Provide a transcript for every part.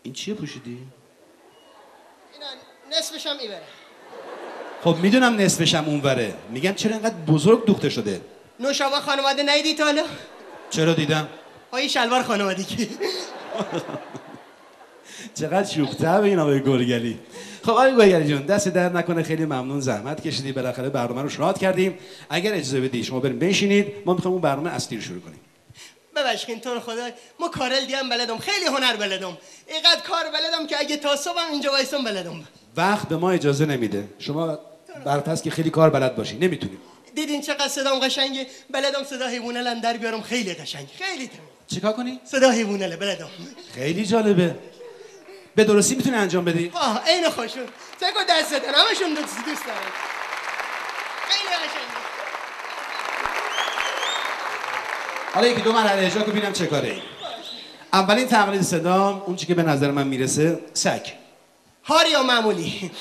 این چیه پوشیدی؟ اینا نصفش هم ایبره. خب میدونم نصفش هم اونوره. میگم چرا اینقدر بزرگ دوخته شده؟ نوشابه خانواده ندیدی حالا؟ چرا دیدم؟ این شلوار خانوادگی. چقدر شوخ‌طبع این آقای گرگلی. خب آقای گرگلی جون دست درد نکنه، خیلی ممنون، زحمت کشیدی، بالاخره برنامه رو شروع کردیم. اگر اجازه بدی شما بریم بنشینید، ما می‌خوایم اون برنامه اصلی رو شروع کنیم. ببخشید تو رو خدا، ما کارل دیم بلدم، خیلی هنر بلدم، اینقدر کار بلدم که اگه تا صبحم اینجا وایسم بلدم. وقت به ما اجازه نمیده. شما برپس که خیلی کار بلد باشی نمیتونیم. دیدین چقدر صدام قشنگه؟ بلدم صدا حیوانه لن در بیارم، خیلی قشنگ، خیلی تمیز. چیکار کنی؟ صدا حیوانه بلدم. خیلی جالبه. به درستی میتونی انجام بدی؟ اینو خوشون. چکو دست دادن، همشون دوست دارن. خیلی قشنگه. حالا یکی دو مرحله اجرا کن ببینم چه کاره ای. اولین تقلید صدام اون چی که به نظر من میرسه سگ. هار یا معمولی؟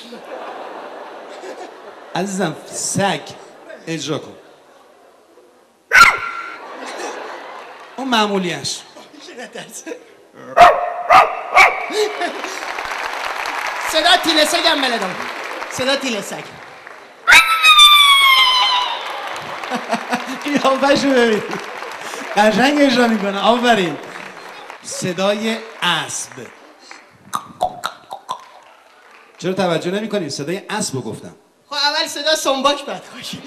عزیزم سگ اجرا کن. اون معمولیش. صدا تیل سگ هم بلدم. صدا تیل سگ. قیافه‌شو ببین. قشنگ اجرا میکنه. آفرین. صدای اسب. چرا توجه نمی‌کنی؟ صدای اسب رو گفتم. خب اول صدا سنباک باید باشی.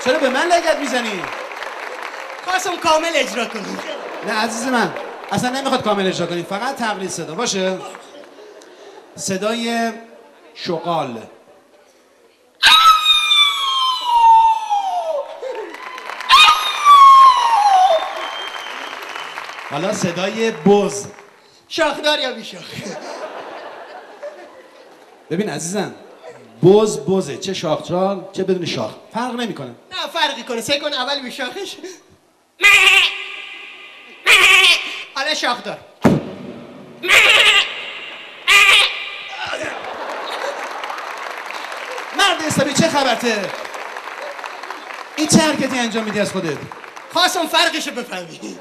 چرا به من لگد میزنی؟ خواستم کامل اجرا کنم. نه عزیز من، اصلا نمیخواد کامل اجرا کنی، فقط تقلید صدا باشه. صدای شغال. حالا صدای بز. شاخدار یا بیشاخ؟ ببین عزیزم، بز بزه، چه شاخدار چه بدون شاخ، فرق نمیکنه. نه فرقی کنه، سعی کن اول بیشاخش. حالا شاخدار. مرد حسابی چه خبرته؟ این چه حرکتی انجام میدی از خودت؟ خواستم فرقشو بفهمی.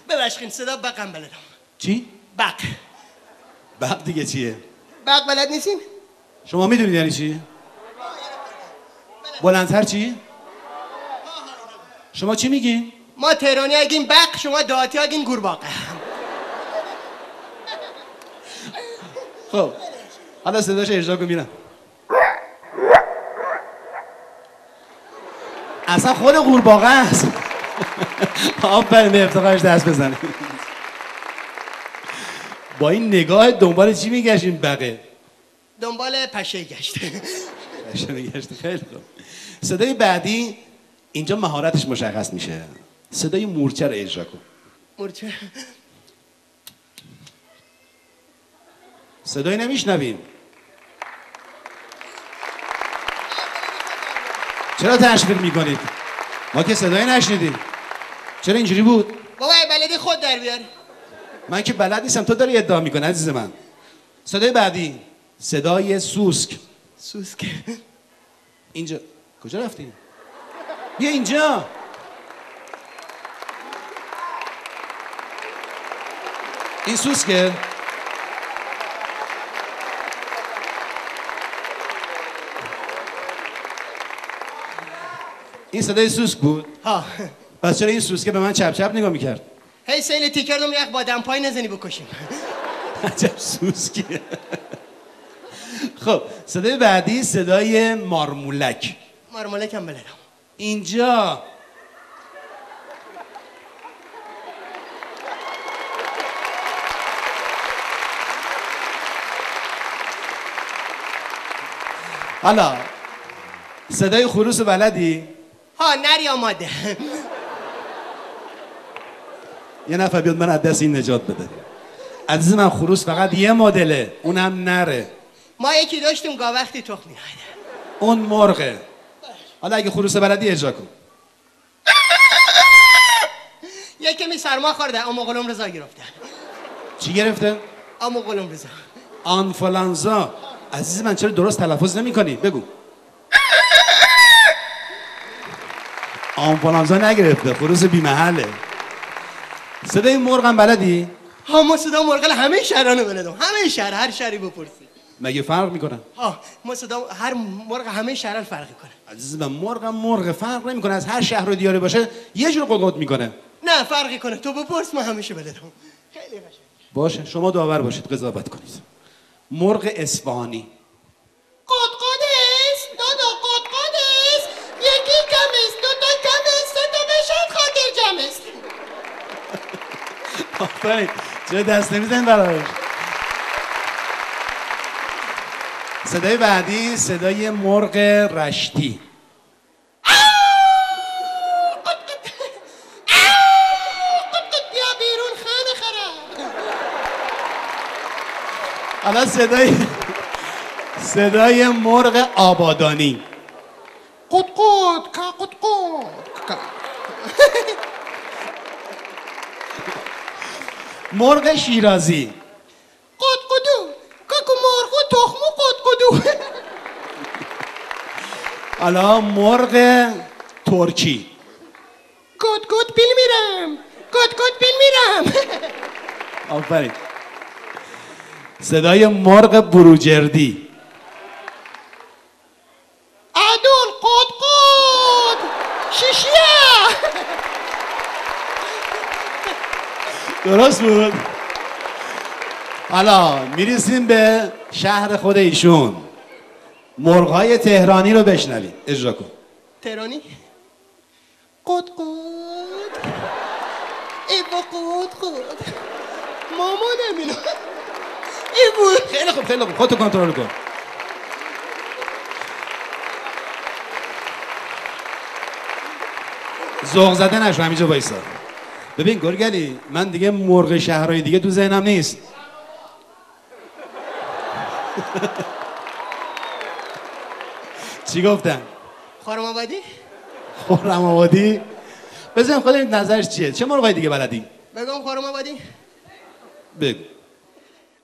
ببخشید صدا بقم بلدم. چی؟ بق. بق دیگه چیه؟ بق بلد نیستین؟ شما میدونید یعنی چی؟ بلندتر چی؟ شما چی میگین؟ ما تهرانی اگین بق، شما دهاتی اگین گورباق. خب حالا صداش اجرا کن میرم. اصلا خود قورباغه است. آفرین، به افتخارش دست بزنید. با این نگاه دنبال چی میگشتین بقه؟ دنبال پشه گشت. پشه میگشت. خیلی خوب. صدای بعدی اینجا مهارتش مشخص میشه. صدای مورچه رو اجرا کن. مورچه؟ صدایی نمیشنویم. چرا تشویق میکنید؟ ما که صدایی نشنیدیم. چرا اینجوری بود؟ بابا بلدی خود در بیار. من که بلد نیستم، تو داری ادعا میکنی عزیز من. صدای بعدی صدای سوسک. سوسک؟ اینجا. کجا رفتی؟ بیا اینجا. این سوسکه؟ این صدای سوسک بود؟ ها. پس چرا این سوسکه به من چپ چپ نگاه میکرد؟ هی سیل تیکردم یک بادم پای نزنی بکشیم. عجب سوسکیه. خب صدای بعدی صدای مارمولک. مارمولک هم بلدم. اینجا. حالا صدای خروس بلدی؟ ها نر یا ماده؟ یه نفر بیاد من از دست این نجات بده. عزیز من خروس فقط یه مدله، اونم نره. ما یکی داشتیم گاه وقتی تخم می‌نهاد. اون مرغه. حالا اگه خروس بلدی اجرا کن. یکی سرما خورده، اما قلم رضا گرفته. چی گرفته؟ اما قلم رضا. آنفولانزا. عزیز من چرا درست تلفظ نمی‌کنی؟ بگو. آنفولانزا نگرفته، خروس بی محله. صدای مرغ هم بلدی؟ ها ما صدا مرغ همه شهرانو بلدم، همه شهر، هر شهری بپرسی. مگه فرق میکنن؟ ها ما صدا هر مرغ همه شهر فرق کنه. عزیز من مرغ فرق نمیکنه، از هر شهر و دیاری باشه یه جور قطقط میکنه. نه فرقی کنه، تو بپرس ما همیشه بلدم. خیلی قشنگ. باشه شما داور باشید قضاوت کنید. مرغ اصفهانی. قطقط است، دادا قطقط است. یکی کم است، دو تا کم است، سه تا بشد خاطر جمع است. آفرین. چرا دست نمیزنید براش؟ صدای بعدی صدای مرغ رشتی. بیا بیرون خانه خراب. حالا صدای مرغ آبادانی. قطقط کا قطقط کا. مرغ شیرازی. قطقدو کاکو مرغ تخمو قطقدو. حالا مرغ ترکی. قطقط بیل میرم، قطقط بیل میرم. آفرین. صدای مرغ بروجردی. عدول قطقط شیشیه. درست بود. حالا میرسیم به شهر خود ایشون. مرغ‌های تهرانی رو بشنوید. اجرا کن. تهرانی قطقط ای با قطقط مامانم اینو ای بود. خیلی خوب خودتو کنترل کن. ذوق زده نشو، همینجا وایسا. ببین گرگلی، من دیگه مرغ شهرهای دیگه تو ذهنم نیست. چی گفتن؟ خرم‌آبادی؟ خرم‌آبادی؟ بزن خود نظرش چیه؟ چه مرغای دیگه بلدی؟ بگم خرم‌آبادی؟ بگو.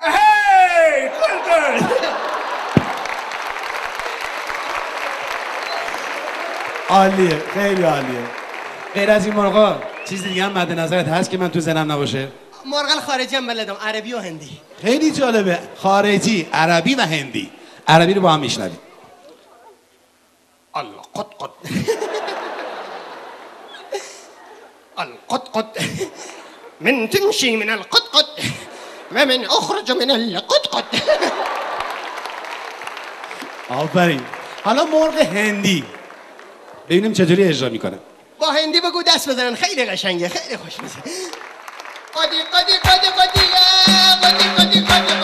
هی گل. عالیه، خیلی عالیه. غیر از این مرغا چیز دیگه هم مد نظرت هست که من تو ذهنم نباشه؟ مرغ خارجی هم بلدم، عربی و هندی. خیلی جالبه. خارجی، عربی و هندی. عربی رو با هم میشنویم. القطقط القطقط من تمشي من القطقط ومن اخرج من القطقط. آفرین. حالا مرغ هندی ببینیم چجوری اجرا میکنه. با هندی بگو دست بزنن، خیلی قشنگه، خیلی خوش میزنه. قدی قدی قدی قدی قدی قدی قدی قدی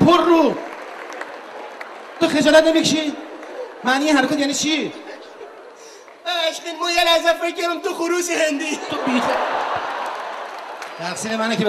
پر رو. تو خجالت نمیکشی؟ معنی این حرکت یعنی چی؟ عشقین مو یه لحظه فکر کردم تو خروس هندی. تو بیخ تقصیر منه که